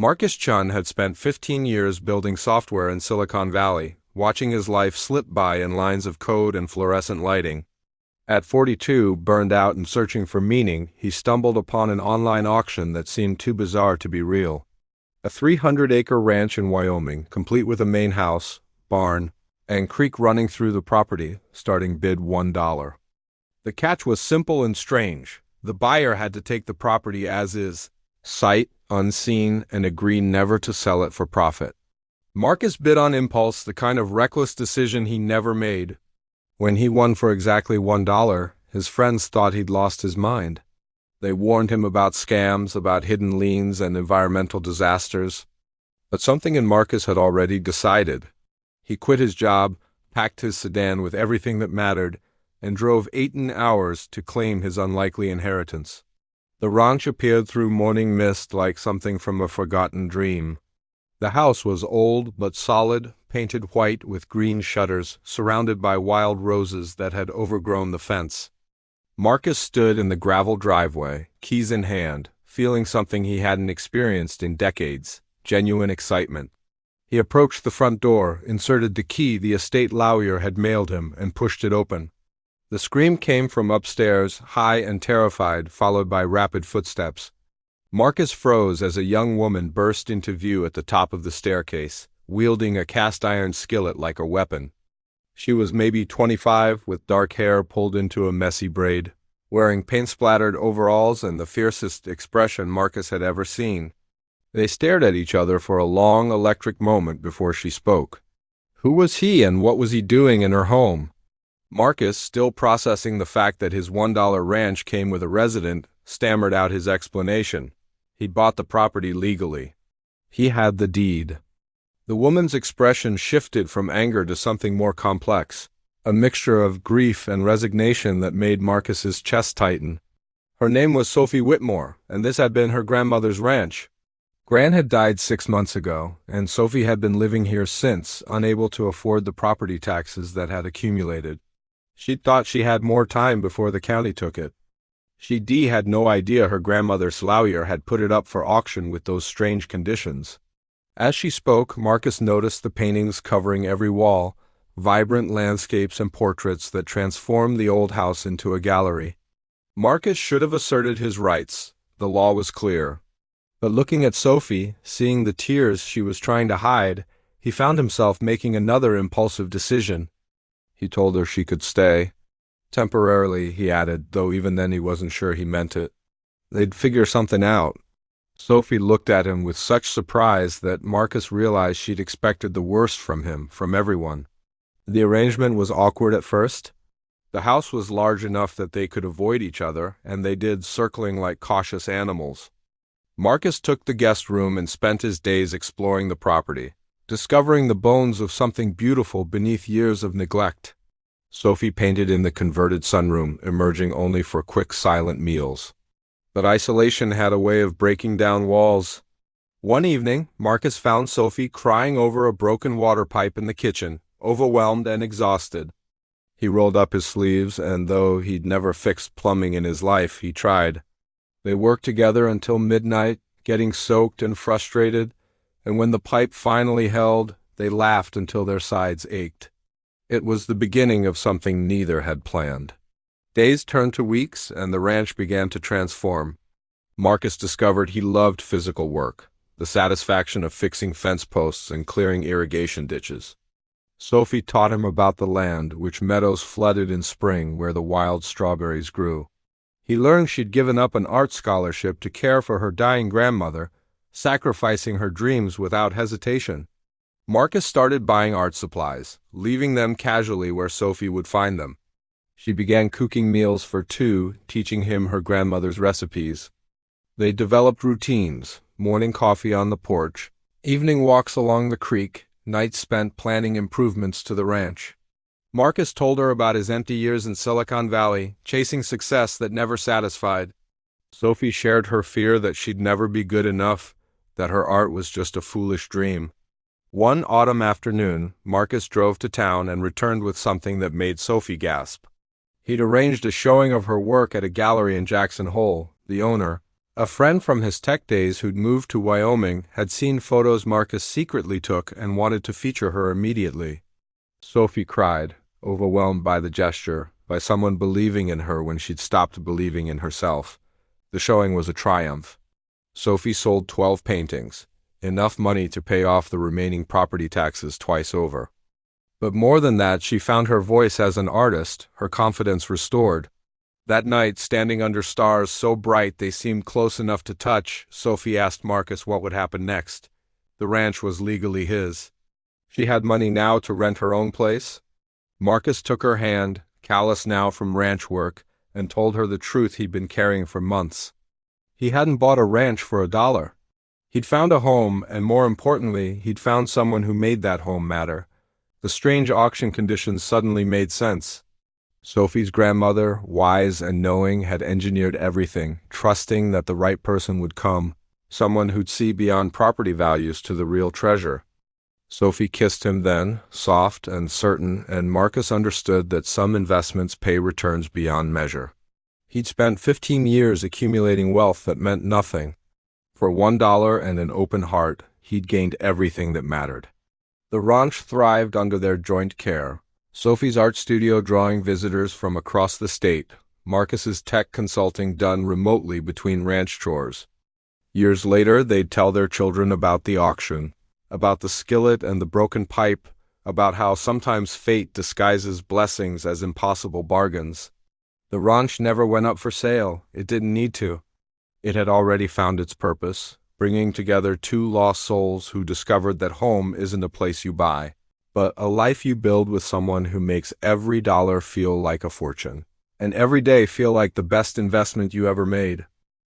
Marcus Chun had spent 15 years building software in Silicon Valley, watching his life slip by in lines of code and fluorescent lighting. At 42, burned out and searching for meaning, he stumbled upon an online auction that seemed too bizarre to be real. A 300-acre ranch in Wyoming, complete with a main house, barn, and creek running through the property, starting bid $1. The catch was simple and strange. The buyer had to take the property as is, sight unseen, and agree never to sell it for profit. Marcus bid on impulse, the kind of reckless decision he never made. When he won for exactly $1, his friends thought he'd lost his mind. They warned him about scams, about hidden liens and environmental disasters. But something in Marcus had already decided. He quit his job, packed his sedan with everything that mattered, and drove 18 hours to claim his unlikely inheritance. The ranch appeared through morning mist like something from a forgotten dream. The house was old but solid, painted white with green shutters, surrounded by wild roses that had overgrown the fence. Marcus stood in the gravel driveway, keys in hand, feeling something he hadn't experienced in decades, genuine excitement. He approached the front door, inserted the key the estate lawyer had mailed him, and pushed it open. The scream came from upstairs, high and terrified, followed by rapid footsteps. Marcus froze as a young woman burst into view at the top of the staircase, wielding a cast-iron skillet like a weapon. She was maybe 25, with dark hair pulled into a messy braid, wearing paint-splattered overalls and the fiercest expression Marcus had ever seen. They stared at each other for a long, electric moment before she spoke. Who was he and what was he doing in her home? Marcus, still processing the fact that his $1 ranch came with a resident, stammered out his explanation. He'd bought the property legally. He had the deed. The woman's expression shifted from anger to something more complex, a mixture of grief and resignation that made Marcus's chest tighten. Her name was Sophie Whitmore, and this had been her grandmother's ranch. Gran had died 6 months ago, and Sophie had been living here since, unable to afford the property taxes that had accumulated. She'd thought she had more time before the county took it. She had no idea her grandmother's lawyer had put it up for auction with those strange conditions. As she spoke, Marcus noticed the paintings covering every wall, vibrant landscapes and portraits that transformed the old house into a gallery. Marcus should have asserted his rights. The law was clear. But looking at Sophie, seeing the tears she was trying to hide, he found himself making another impulsive decision. He told her she could stay. Temporarily, he added, though even then he wasn't sure he meant it. They'd figure something out. Sophie looked at him with such surprise that Marcus realized she'd expected the worst from him, from everyone. The arrangement was awkward at first. The house was large enough that they could avoid each other, and they did, circling like cautious animals. Marcus took the guest room and spent his days exploring the property, discovering the bones of something beautiful beneath years of neglect. Sophie painted in the converted sunroom, emerging only for quick, silent meals. But isolation had a way of breaking down walls. One evening, Marcus found Sophie crying over a broken water pipe in the kitchen, overwhelmed and exhausted. He rolled up his sleeves, and though he'd never fixed plumbing in his life, he tried. They worked together until midnight, getting soaked and frustrated, and when the pipe finally held, they laughed until their sides ached. It was the beginning of something neither had planned. Days turned to weeks, and the ranch began to transform. Marcus discovered he loved physical work, the satisfaction of fixing fence posts and clearing irrigation ditches. Sophie taught him about the land, which meadows flooded in spring where the wild strawberries grew. He learned she'd given up an art scholarship to care for her dying grandmother, sacrificing her dreams without hesitation. Marcus started buying art supplies, leaving them casually where Sophie would find them. She began cooking meals for two, teaching him her grandmother's recipes. They developed routines, morning coffee on the porch, evening walks along the creek, nights spent planning improvements to the ranch. Marcus told her about his empty years in Silicon Valley, chasing success that never satisfied. Sophie shared her fear that she'd never be good enough, that her art was just a foolish dream. One autumn afternoon, Marcus drove to town and returned with something that made Sophie gasp. He'd arranged a showing of her work at a gallery in Jackson Hole. The owner, A friend from his tech days who'd moved to Wyoming had seen photos Marcus secretly took and wanted to feature her immediately. Sophie cried, overwhelmed by the gesture, by someone believing in her when she'd stopped believing in herself. The showing was a triumph. Sophie sold 12 paintings, enough money to pay off the remaining property taxes twice over. But more than that, she found her voice as an artist, her confidence restored. That night, standing under stars so bright they seemed close enough to touch, Sophie asked Marcus what would happen next. The ranch was legally his. She had money now to rent her own place. Marcus took her hand, callous now from ranch work, and told her the truth he'd been carrying for months. He hadn't bought a ranch for $1. He'd found a home, and more importantly, he'd found someone who made that home matter. The strange auction conditions suddenly made sense. Sophie's grandmother, wise and knowing, had engineered everything, trusting that the right person would come, someone who'd see beyond property values to the real treasure. Sophie kissed him then, soft and certain, and Marcus understood that some investments pay returns beyond measure. He'd spent 15 years accumulating wealth that meant nothing. For $1 and an open heart, he'd gained everything that mattered. The ranch thrived under their joint care. Sophie's art studio drawing visitors from across the state, Marcus's tech consulting done remotely between ranch chores. Years later, they'd tell their children about the auction, about the skillet and the broken pipe, about how sometimes fate disguises blessings as impossible bargains. The ranch never went up for sale. It didn't need to. It had already found its purpose, bringing together two lost souls who discovered that home isn't a place you buy, but a life you build with someone who makes every dollar feel like a fortune, and every day feel like the best investment you ever made.